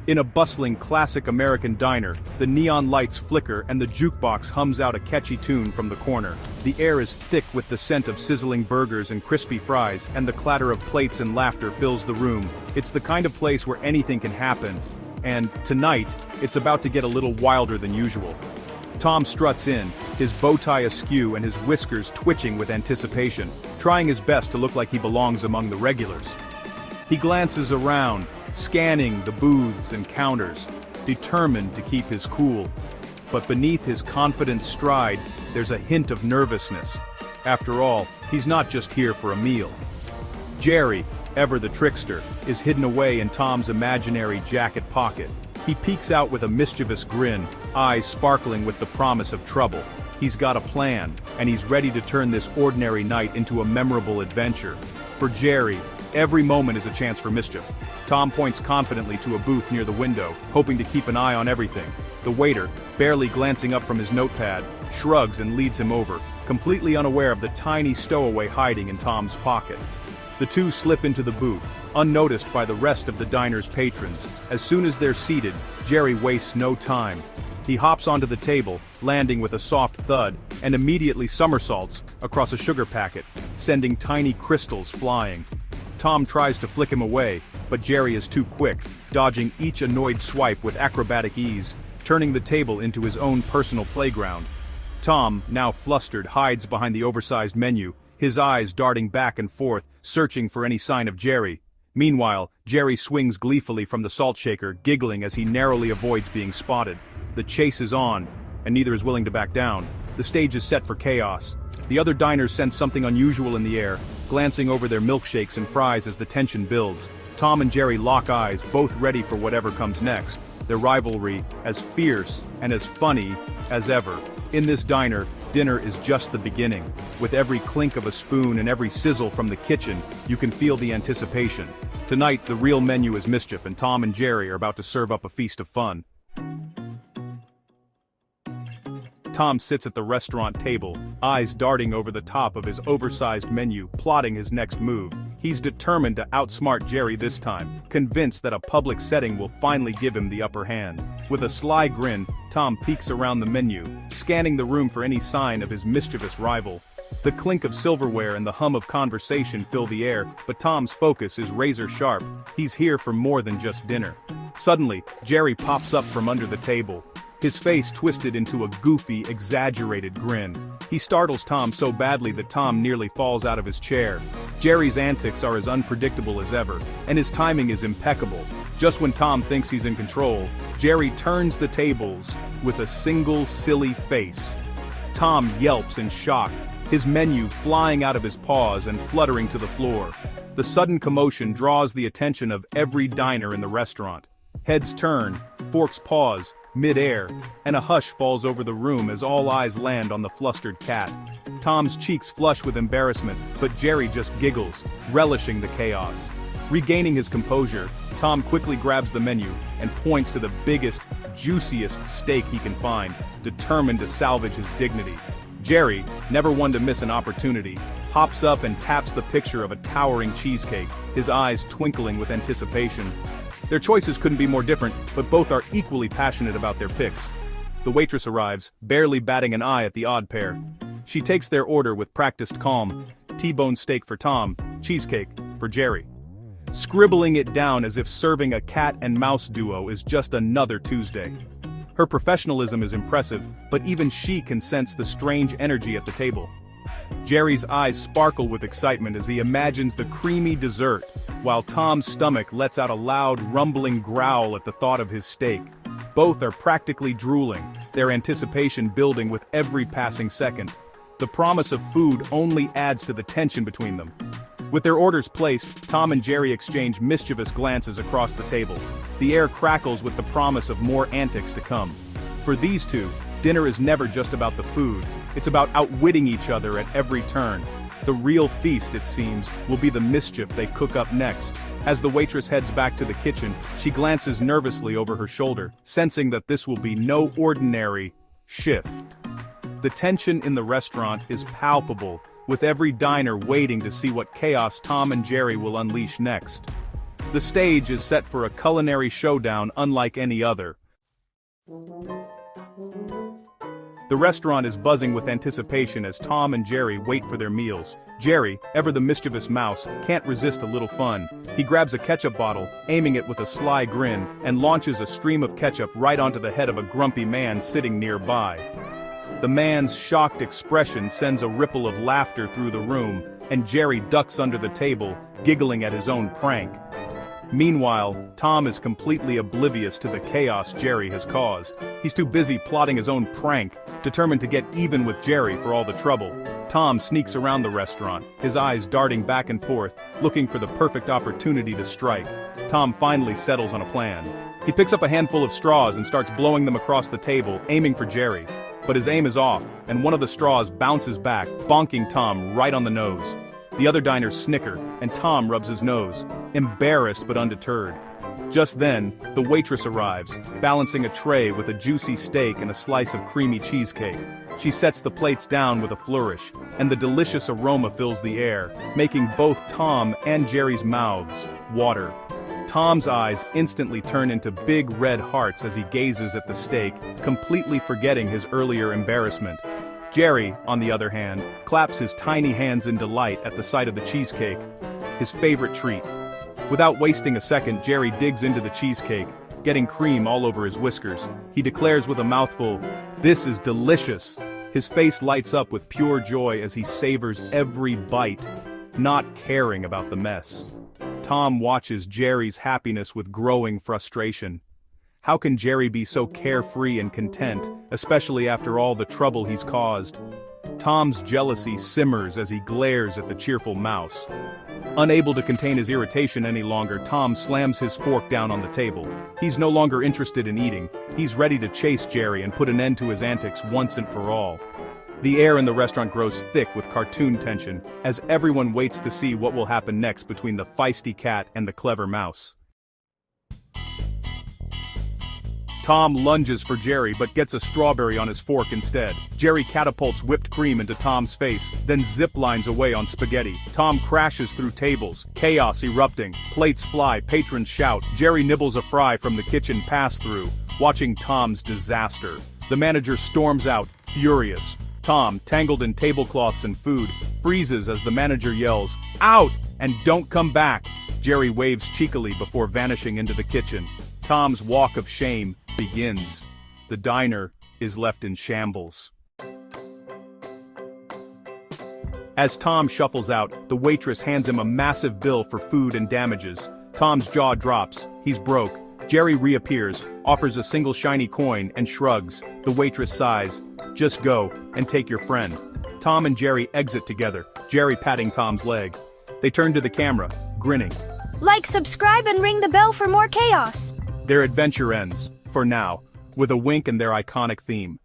In a bustling classic American diner, the neon lights flicker and the jukebox hums out a catchy tune from the corner. The air is thick with the scent of sizzling burgers and crispy fries, and the clatter of plates and laughter fills the room. It's the kind of place where anything can happen. And, tonight, it's about to get a little wilder than usual. Tom struts in, his bow tie askew and his whiskers twitching with anticipation, trying his best to look like he belongs among the regulars. He glances around, scanning the booths and counters, determined to keep his cool. But beneath his confident stride, there's a hint of nervousness. After all, he's not just here for a meal. Jerry, ever the trickster, is hidden away in Tom's imaginary jacket pocket. He peeks out with a mischievous grin, eyes sparkling with the promise of trouble. He's got a plan, and he's ready to turn this ordinary night into a memorable adventure. For Jerry, every moment is a chance for mischief. Tom points confidently to a booth near the window, hoping to keep an eye on everything. The waiter, barely glancing up from his notepad, shrugs and leads him over, completely unaware of the tiny stowaway hiding in Tom's pocket. The two slip into the booth, unnoticed by the rest of the diner's patrons. As soon as they're seated, Jerry wastes no time. He hops onto the table, landing with a soft thud, and immediately somersaults across a sugar packet, sending tiny crystals flying. Tom tries to flick him away, but Jerry is too quick, dodging each annoyed swipe with acrobatic ease, turning the table into his own personal playground. Tom, now flustered, hides behind the oversized menu, his eyes darting back and forth, searching for any sign of Jerry. Meanwhile, Jerry swings gleefully from the salt shaker, giggling as he narrowly avoids being spotted. The chase is on, and neither is willing to back down. The stage is set for chaos. The other diners sense something unusual in the air, glancing over their milkshakes and fries as the tension builds. Tom and Jerry lock eyes, both ready for whatever comes next, their rivalry as fierce and as funny as ever. In this diner, dinner is just the beginning. With every clink of a spoon and every sizzle from the kitchen, you can feel the anticipation. Tonight, the real menu is mischief, and Tom and Jerry are about to serve up a feast of fun. Tom sits at the restaurant table, eyes darting over the top of his oversized menu, plotting his next move. He's determined to outsmart Jerry this time, convinced that a public setting will finally give him the upper hand. With a sly grin, Tom peeks around the menu, scanning the room for any sign of his mischievous rival. The clink of silverware and the hum of conversation fill the air, but Tom's focus is razor sharp. He's here for more than just dinner. Suddenly, Jerry pops up from under the table, his face twisted into a goofy, exaggerated grin. He startles Tom so badly that Tom nearly falls out of his chair. Jerry's antics are as unpredictable as ever, and his timing is impeccable. Just when Tom thinks he's in control, Jerry turns the tables with a single silly face. Tom yelps in shock, his menu flying out of his paws and fluttering to the floor. The sudden commotion draws the attention of every diner in the restaurant. Heads turn, forks pause, mid-air, and a hush falls over the room as all eyes land on the flustered cat. Tom's cheeks flush with embarrassment, but Jerry just giggles, relishing the chaos. Regaining his composure, Tom quickly grabs the menu and points to the biggest, juiciest steak he can find, determined to salvage his dignity. Jerry, never one to miss an opportunity, hops up and taps the picture of a towering cheesecake, his eyes twinkling with anticipation. Their choices couldn't be more different, but both are equally passionate about their picks. The waitress arrives, barely batting an eye at the odd pair. She takes their order with practiced calm: T-bone steak for Tom, cheesecake for Jerry. Scribbling it down as if serving a cat and mouse duo is just another Tuesday. Her professionalism is impressive, but even she can sense the strange energy at the table. Jerry's eyes sparkle with excitement as he imagines the creamy dessert, while Tom's stomach lets out a loud, rumbling growl at the thought of his steak. Both are practically drooling, their anticipation building with every passing second. The promise of food only adds to the tension between them. With their orders placed, Tom and Jerry exchange mischievous glances across the table. The air crackles with the promise of more antics to come. For these two, dinner is never just about the food, it's about outwitting each other at every turn. The real feast, it seems, will be the mischief they cook up next. As the waitress heads back to the kitchen, she glances nervously over her shoulder, sensing that this will be no ordinary shift. The tension in the restaurant is palpable, with every diner waiting to see what chaos Tom and Jerry will unleash next. The stage is set for a culinary showdown unlike any other. The restaurant is buzzing with anticipation as Tom and Jerry wait for their meals. Jerry, ever the mischievous mouse, can't resist a little fun. He grabs a ketchup bottle, aiming it with a sly grin, and launches a stream of ketchup right onto the head of a grumpy man sitting nearby. The man's shocked expression sends a ripple of laughter through the room, and Jerry ducks under the table, giggling at his own prank. Meanwhile, Tom is completely oblivious to the chaos Jerry has caused. He's too busy plotting his own prank, determined to get even with Jerry for all the trouble. Tom sneaks around the restaurant, his eyes darting back and forth, looking for the perfect opportunity to strike. Tom finally settles on a plan. He picks up a handful of straws and starts blowing them across the table, aiming for Jerry. But his aim is off, and one of the straws bounces back, bonking Tom right on the nose. The other diners snicker, and Tom rubs his nose, embarrassed but undeterred. Just then, the waitress arrives, balancing a tray with a juicy steak and a slice of creamy cheesecake. She sets the plates down with a flourish, and the delicious aroma fills the air, making both Tom and Jerry's mouths water. Tom's eyes instantly turn into big red hearts as he gazes at the steak, completely forgetting his earlier embarrassment. Jerry, on the other hand, claps his tiny hands in delight at the sight of the cheesecake, his favorite treat. Without wasting a second, Jerry digs into the cheesecake, getting cream all over his whiskers. He declares with a mouthful, "This is delicious." His face lights up with pure joy as he savors every bite, not caring about the mess. Tom watches Jerry's happiness with growing frustration. How can Jerry be so carefree and content, especially after all the trouble he's caused? Tom's jealousy simmers as he glares at the cheerful mouse. Unable to contain his irritation any longer, Tom slams his fork down on the table. He's no longer interested in eating. He's ready to chase Jerry and put an end to his antics once and for all. The air in the restaurant grows thick with cartoon tension, as everyone waits to see what will happen next between the feisty cat and the clever mouse. Tom lunges for Jerry but gets a strawberry on his fork instead. Jerry catapults whipped cream into Tom's face, then ziplines away on spaghetti. Tom crashes through tables, chaos erupting. Plates fly, patrons shout. Jerry nibbles a fry from the kitchen pass-through, watching Tom's disaster. The manager storms out, furious. Tom, tangled in tablecloths and food, freezes as the manager yells, "Out! And don't come back!" Jerry waves cheekily before vanishing into the kitchen. Tom's walk of shame begins. The diner is left in shambles. As Tom shuffles out, the waitress hands him a massive bill for food and damages. Tom's jaw drops. He's broke. Jerry reappears, offers a single shiny coin, and shrugs. The waitress sighs. "Just go, and take your friend." Tom and Jerry exit together, Jerry patting Tom's leg. They turn to the camera, grinning. Like, subscribe, and ring the bell for more chaos. Their adventure ends, for now, with a wink and their iconic theme.